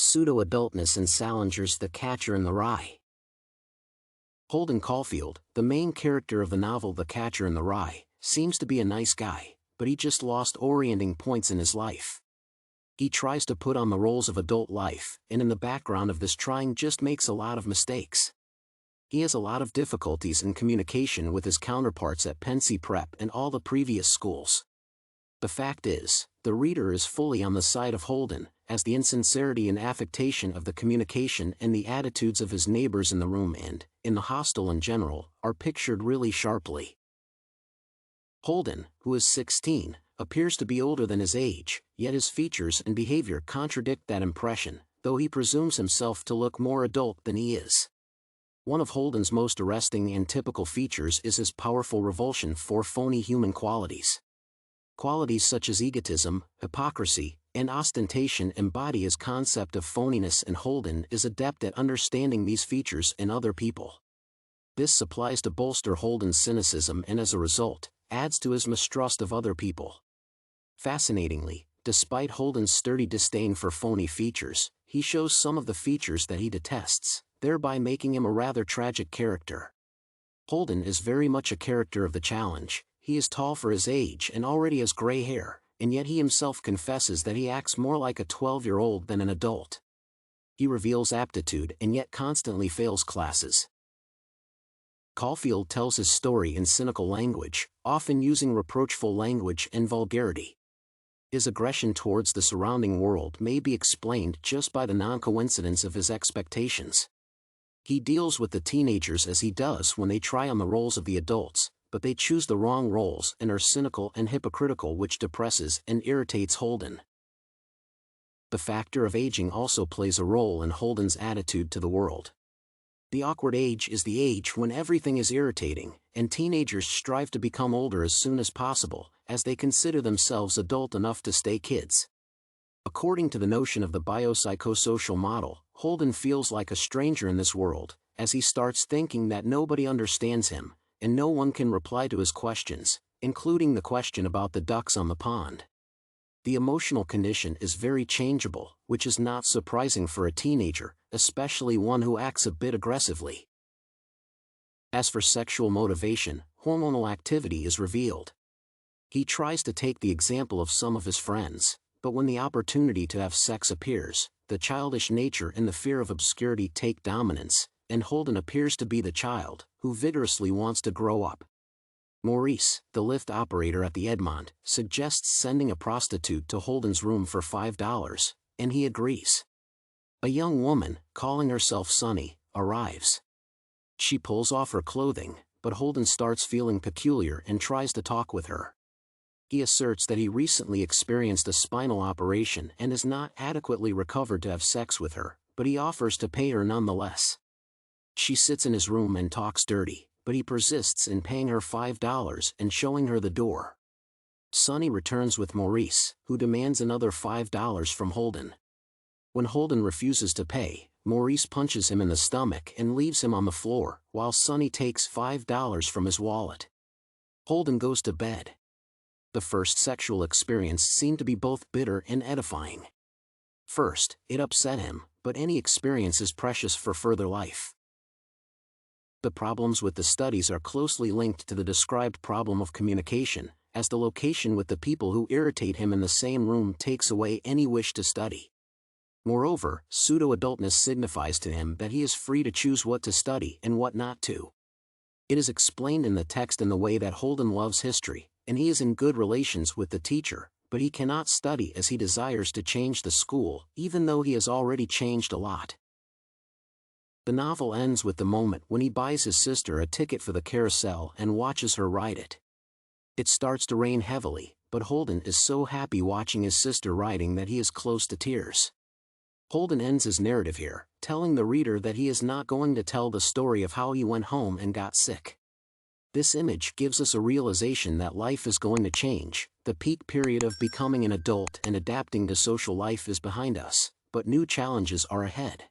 Pseudo-Adultness and Salinger's The Catcher in the Rye. Holden Caulfield, the main character of the novel The Catcher in the Rye, seems to be a nice guy, but he just lost orienting points in his life. He tries to put on the roles of adult life, and in the background of this trying just makes a lot of mistakes. He has a lot of difficulties in communication with his counterparts at Pensy Prep and all the previous schools. The fact is, the reader is fully on the side of Holden, as the insincerity and affectation of the communication and the attitudes of his neighbors in the room and, in the hostel in general, are pictured really sharply. Holden, who is 16, appears to be older than his age, yet his features and behavior contradict that impression, though he presumes himself to look more adult than he is. One of Holden's most arresting and typical features is his powerful revulsion for phony human qualities. Qualities such as egotism, hypocrisy, and ostentation embody his concept of phoniness, and Holden is adept at understanding these features in other people. This supplies to bolster Holden's cynicism and as a result, adds to his mistrust of other people. Fascinatingly, despite Holden's sturdy disdain for phony features, he shows some of the features that he detests, thereby making him a rather tragic character. Holden is very much a character of The Challenge. He is tall for his age and already has gray hair, and yet he himself confesses that he acts more like a 12-year-old than an adult. He reveals aptitude and yet constantly fails classes. Caulfield tells his story in cynical language, often using reproachful language and vulgarity. His aggression towards the surrounding world may be explained just by the non-coincidence of his expectations. He deals with the teenagers as he does when they try on the roles of the adults, but they choose the wrong roles and are cynical and hypocritical, which depresses and irritates Holden. The factor of aging also plays a role in Holden's attitude to the world. The awkward age is the age when everything is irritating, and teenagers strive to become older as soon as possible, as they consider themselves adult enough to stay kids. According to the notion of the biopsychosocial model, Holden feels like a stranger in this world, as he starts thinking that nobody understands him, and no one can reply to his questions, including the question about the ducks on the pond. The emotional condition is very changeable, which is not surprising for a teenager, especially one who acts a bit aggressively. As for sexual motivation, hormonal activity is revealed. He tries to take the example of some of his friends, but when the opportunity to have sex appears, the childish nature and the fear of obscurity take dominance, and Holden appears to be the child, who vigorously wants to grow up. Maurice, the lift operator at the Edmond, suggests sending a prostitute to Holden's room for $5, and he agrees. A young woman, calling herself Sunny, arrives. She pulls off her clothing, but Holden starts feeling peculiar and tries to talk with her. He asserts that he recently experienced a spinal operation and is not adequately recovered to have sex with her, but he offers to pay her nonetheless. She sits in his room and talks dirty, but he persists in paying her $5 and showing her the door. Sunny returns with Maurice, who demands another $5 from Holden. When Holden refuses to pay, Maurice punches him in the stomach and leaves him on the floor, while Sunny takes $5 from his wallet. Holden goes to bed. The first sexual experience seemed to be both bitter and edifying. First, it upset him, but any experience is precious for further life. The problems with the studies are closely linked to the described problem of communication, as the location with the people who irritate him in the same room takes away any wish to study. Moreover, pseudo-adultness signifies to him that he is free to choose what to study and what not to. It is explained in the text in the way that Holden loves history, and he is in good relations with the teacher, but he cannot study as he desires to change the school, even though he has already changed a lot. The novel ends with the moment when he buys his sister a ticket for the carousel and watches her ride it. It starts to rain heavily, but Holden is so happy watching his sister riding that he is close to tears. Holden ends his narrative here, telling the reader that he is not going to tell the story of how he went home and got sick. This image gives us a realization that life is going to change. The peak period of becoming an adult and adapting to social life is behind us, but new challenges are ahead.